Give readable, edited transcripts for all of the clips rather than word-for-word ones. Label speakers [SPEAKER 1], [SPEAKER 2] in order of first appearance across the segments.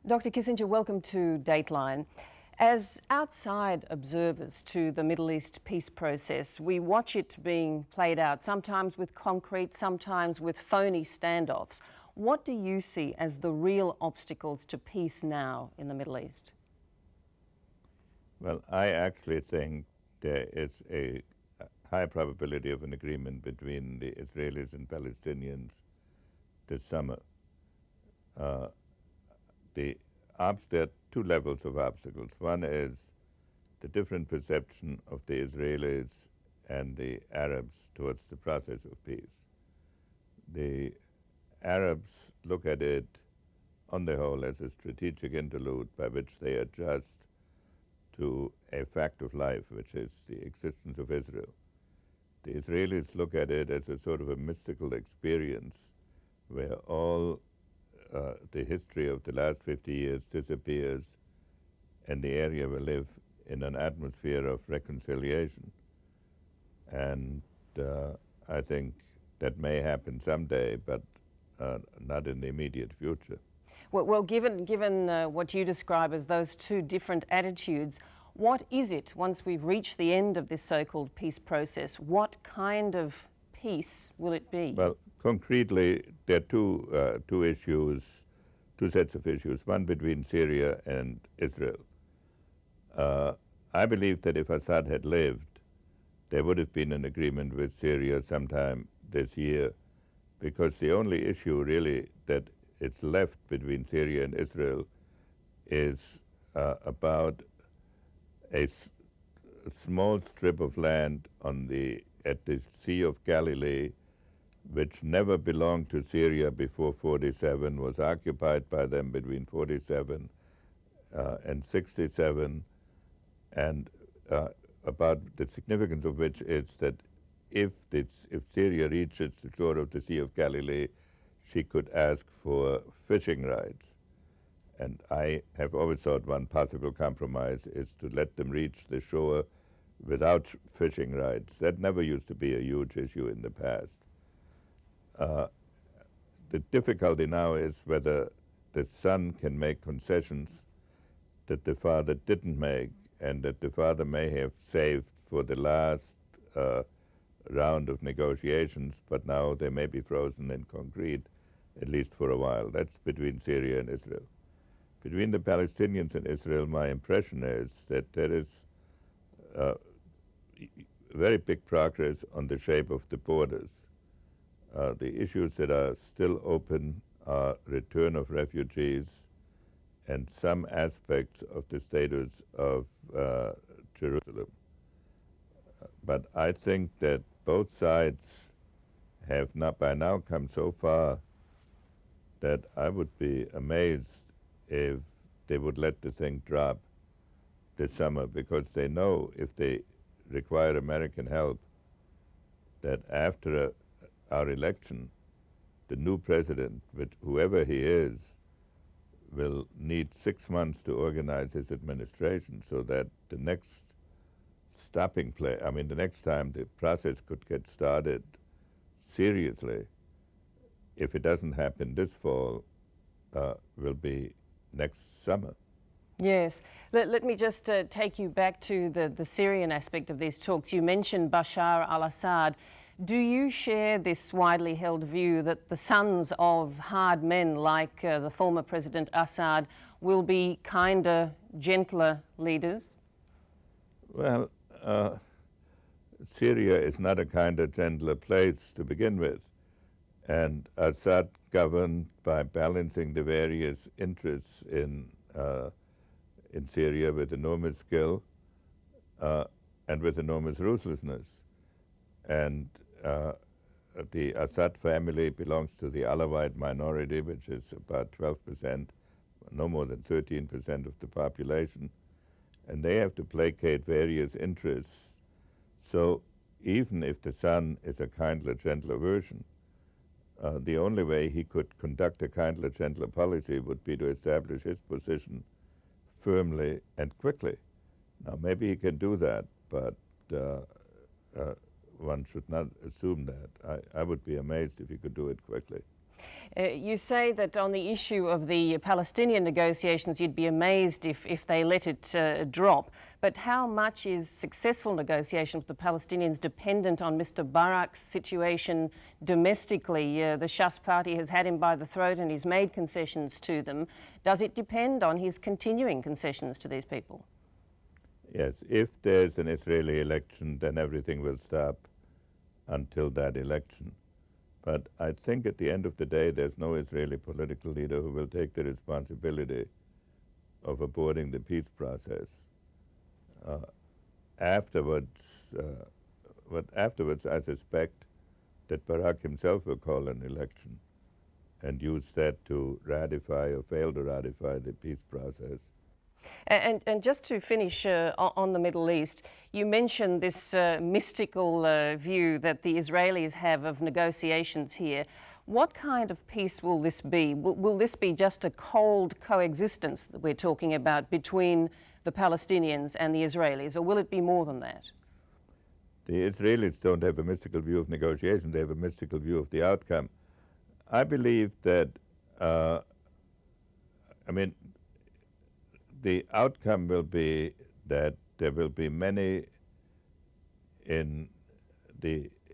[SPEAKER 1] Dr. Kissinger, welcome to Dateline. As outside observers to the Middle East peace process, we watch it being played out, sometimes with concrete, sometimes with phony standoffs. What do you see as the real obstacles to peace now in the Middle East?
[SPEAKER 2] Well, I actually think there is a high probability of an agreement between the Israelis and Palestinians this summer. There are two levels of obstacles. One is the different perception of the Israelis and the Arabs towards the process of peace. The Arabs look at it on the whole as a strategic interlude by which they adjust to a fact of life, which is the existence of Israel. The Israelis look at it as a sort of a mystical experience where all the history of the last 50 years disappears and the area will live in an atmosphere of reconciliation. And I think that may happen someday, but not in the immediate future.
[SPEAKER 1] Well, given what you describe as those two different attitudes, what is it, once we've reached the end of this so-called peace process, what kind of peace will it be?
[SPEAKER 2] Well, concretely, there are two issues, two sets of issues, one between Syria and Israel. I believe that if Assad had lived, there would have been an agreement with Syria sometime this year, because the only issue really that it's left between Syria and Israel is about a small strip of land at the Sea of Galilee, which never belonged to Syria before 47, was occupied by them between 47 and 67, and about the significance of which is that if Syria reaches the shore of the Sea of Galilee, she could ask for fishing rights. And I have always thought one possible compromise is to let them reach the shore without fishing rights. That never used to be a huge issue in the past. The difficulty now is whether the son can make concessions that the father didn't make and that the father may have saved for the last round of negotiations, but now they may be frozen in concrete, at least for a while. That's between Syria and Israel. Between the Palestinians and Israel, my impression is that there is very big progress on the shape of the borders. The issues that are still open are return of refugees and some aspects of the status of Jerusalem. But I think that both sides have not by now come so far that I would be amazed if they would let the thing drop this summer, because they know if they require American help, that after our election, the new president, whoever he is, will need 6 months to organize his administration so that the next the next time the process could get started seriously, if it doesn't happen this fall, will be next summer.
[SPEAKER 1] Yes. Let me just take you back to the Syrian aspect of these talks. You mentioned Bashar al-Assad. Do you share this widely held view that the sons of hard men like the former President Assad will be kinder, gentler leaders?
[SPEAKER 2] Well, Syria is not a kinder, gentler place to begin with. And Assad governed by balancing the various interests in Syria with enormous skill and with enormous ruthlessness. And the Assad family belongs to the Alawite minority, which is about 12%, no more than 13% of the population. And they have to placate various interests. So even if the son is a kinder, gentler version, the only way he could conduct a kinder, gentler policy would be to establish his position firmly and quickly. Now, maybe he can do that, but one should not assume that. I would be amazed if he could do it quickly.
[SPEAKER 1] You say that on the issue of the Palestinian negotiations, you'd be amazed if they let it drop. But how much is successful negotiation with the Palestinians dependent on Mr. Barak's situation domestically? The Shas party has had him by the throat and he's made concessions to them. Does it depend on his continuing concessions to these people?
[SPEAKER 2] Yes, if there's an Israeli election, then everything will stop until that election. But I think at the end of the day, there's no Israeli political leader who will take the responsibility of aborting the peace process. Afterwards, I suspect that Barak himself will call an election and use that to ratify or fail to ratify the peace process.
[SPEAKER 1] And just to finish on the Middle East, you mentioned this mystical view that the Israelis have of negotiations here. What kind of peace will this be? Will this be just a cold coexistence that we're talking about between the Palestinians and the Israelis, or will it be more than that?
[SPEAKER 2] The Israelis don't have a mystical view of negotiation, they have a mystical view of the outcome. I believe that, the outcome will be that there will be many in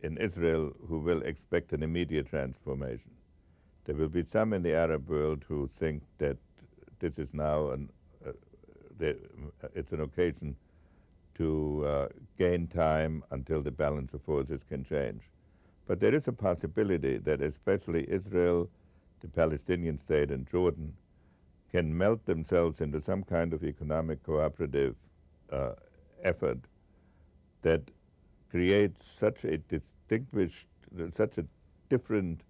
[SPEAKER 2] Israel who will expect an immediate transformation. There will be some in the Arab world who think that this is now it's an occasion to gain time until the balance of forces can change. But there is a possibility that especially Israel, the Palestinian state, and Jordan can melt themselves into some kind of economic cooperative effort that creates such a such a different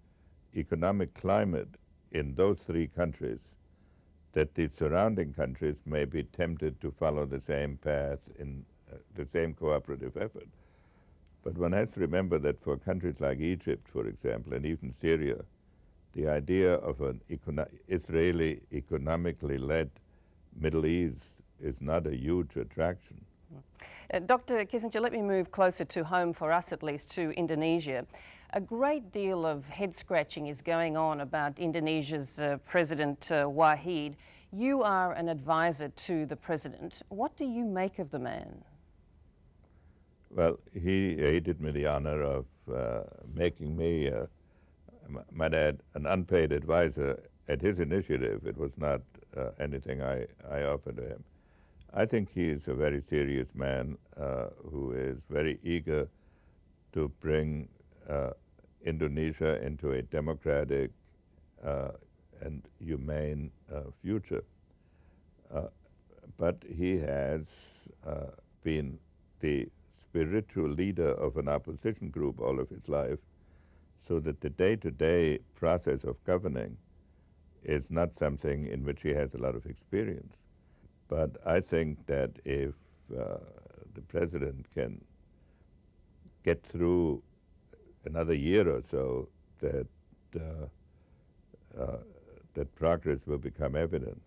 [SPEAKER 2] economic climate in those three countries that the surrounding countries may be tempted to follow the same path in the same cooperative effort. But one has to remember that for countries like Egypt, for example, and even Syria, the idea of an Israeli economically led Middle East is not a huge attraction.
[SPEAKER 1] Dr. Kissinger, let me move closer to home, for us at least, to Indonesia. A great deal of head scratching is going on about Indonesia's President Wahid. You are an advisor to the president. What do you make of the man?
[SPEAKER 2] Well, he did me the honor of making me might add, an unpaid advisor at his initiative. It was not anything I offered to him. I think he is a very serious man who is very eager to bring Indonesia into a democratic and humane future. But he has been the spiritual leader of an opposition group all of his life, so that the day-to-day process of governing is not something in which he has a lot of experience. But I think that if the president can get through another year or so, that that progress will become evident.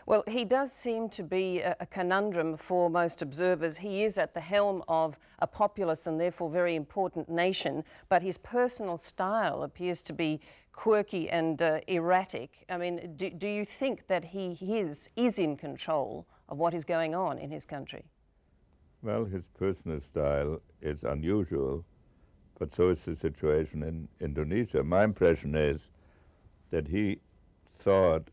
[SPEAKER 1] Well, he does seem to be a conundrum for most observers. He is at the helm of a populous and therefore very important nation, but his personal style appears to be quirky and erratic. I mean, do you think that he is in control of what is going on in his country?
[SPEAKER 2] Well, his personal style is unusual, but so is the situation in Indonesia. My impression is that he thought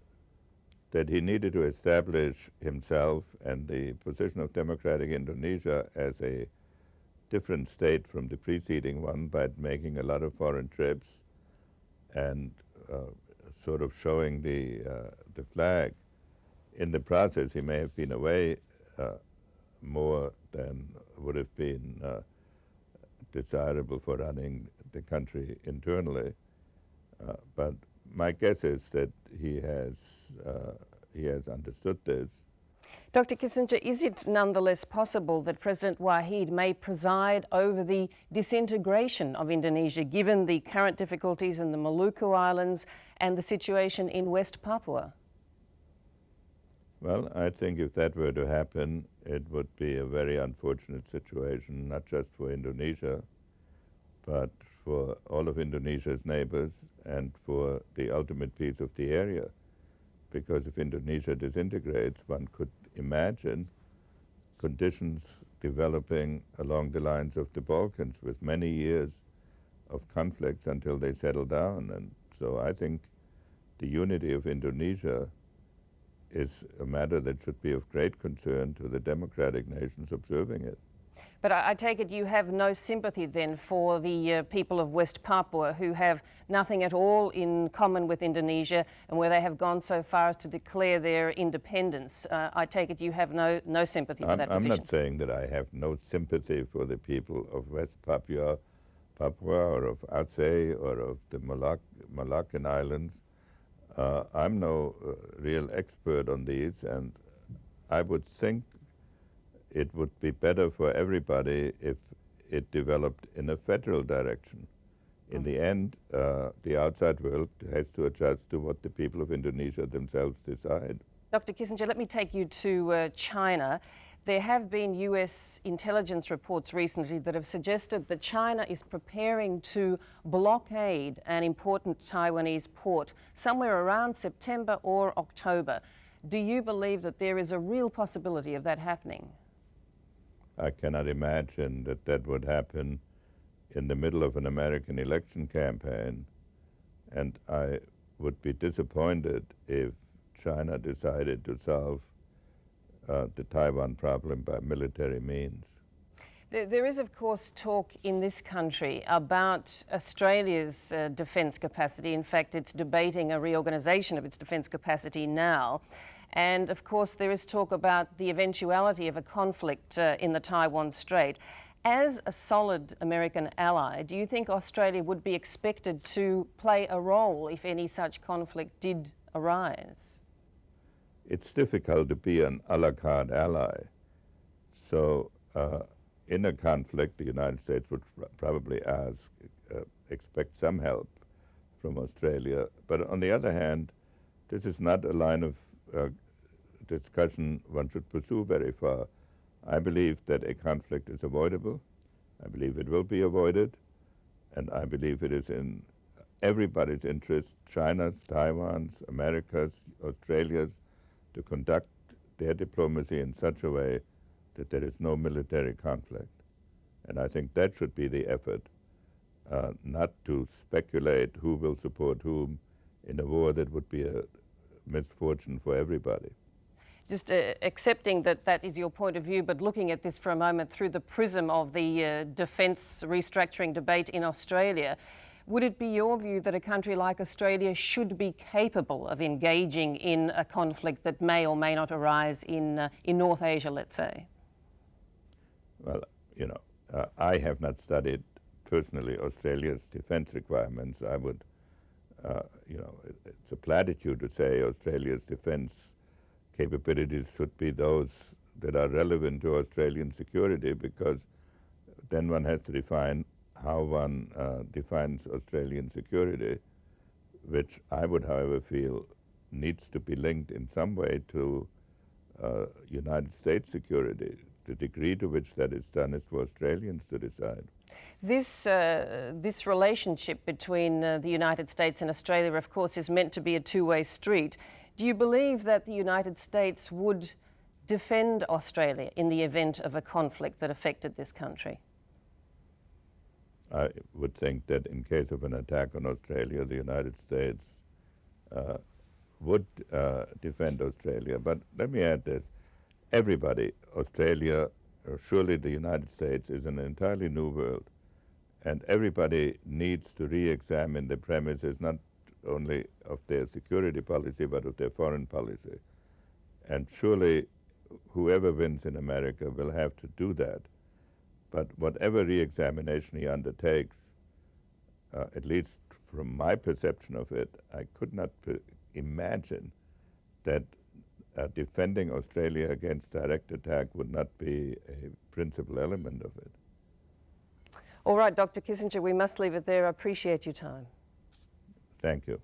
[SPEAKER 2] that he needed to establish himself and the position of democratic Indonesia as a different state from the preceding one by making a lot of foreign trips and sort of showing the flag. In the process, he may have been away more than would have been desirable for running the country internally. But my guess is that he has understood this.
[SPEAKER 1] Dr. Kissinger, is it nonetheless possible that President Wahid may preside over the disintegration of Indonesia, given the current difficulties in the Maluku Islands and the situation in West Papua?
[SPEAKER 2] Well, I think if that were to happen, it would be a very unfortunate situation, not just for Indonesia, but for all of Indonesia's neighbors and for the ultimate peace of the area. Because if Indonesia disintegrates, one could imagine conditions developing along the lines of the Balkans with many years of conflicts until they settle down. And so I think the unity of Indonesia is a matter that should be of great concern to the democratic nations observing it.
[SPEAKER 1] But I take it you have no sympathy then for the people of West Papua who have nothing at all in common with Indonesia and where they have gone so far as to declare their independence. I take it you have no sympathy for that position.
[SPEAKER 2] I'm not saying that I have no sympathy for the people of West Papua or of Aceh or of the Moluccan Islands. I'm no real expert on these, and I would think it would be better for everybody if it developed in a federal direction. In the end, the outside world has to adjust to what the people of Indonesia themselves decide.
[SPEAKER 1] Dr. Kissinger, let me take you to China. There have been US intelligence reports recently that have suggested that China is preparing to blockade an important Taiwanese port somewhere around September or October. Do you believe that there is a real possibility of that happening?
[SPEAKER 2] I cannot imagine that that would happen in the middle of an American election campaign, and I would be disappointed if China decided to solve the Taiwan problem by military means.
[SPEAKER 1] There is, of course, talk in this country about Australia's defence capacity. In fact, it's debating a reorganisation of its defence capacity now. And, of course, there is talk about the eventuality of a conflict in the Taiwan Strait. As a solid American ally, do you think Australia would be expected to play a role if any such conflict did arise?
[SPEAKER 2] It's difficult to be an a la carte ally. So in a conflict, the United States would probably expect some help from Australia. But on the other hand, this is not a line of discussion one should pursue very far. I believe that a conflict is avoidable. I believe it will be avoided. And I believe it is in everybody's interest, China's, Taiwan's, America's, Australia's, to conduct their diplomacy in such a way that there is no military conflict. And I think that should be the effort, not to speculate who will support whom in a war that would be a misfortune for everybody.
[SPEAKER 1] Just accepting that that is your point of view, but looking at this for a moment through the prism of the defence restructuring debate in Australia, would it be your view that a country like Australia should be capable of engaging in a conflict that may or may not arise in North Asia, let's say?
[SPEAKER 2] Well, you know, I have not studied personally Australia's defence requirements. I would, you know, it's a platitude to say Australia's defence capabilities should be those that are relevant to Australian security, because then one has to define how one defines Australian security, which I would, however, feel needs to be linked in some way to United States security. The degree to which that is done is for Australians to decide.
[SPEAKER 1] This relationship between the United States and Australia, of course, is meant to be a two-way street. Do you believe that the United States would defend Australia in the event of a conflict that affected this country?
[SPEAKER 2] I would think that in case of an attack on Australia, the United States would defend Australia. But let me add this. Everybody, Australia, or surely the United States, is an entirely new world. And everybody needs to re-examine the premises not only of their security policy, but of their foreign policy. And surely whoever wins in America will have to do that. But whatever re-examination he undertakes, at least from my perception of it, I could not imagine that defending Australia against direct attack would not be a principal element of it.
[SPEAKER 1] All right, Dr. Kissinger, we must leave it there. I appreciate your time.
[SPEAKER 2] Thank you.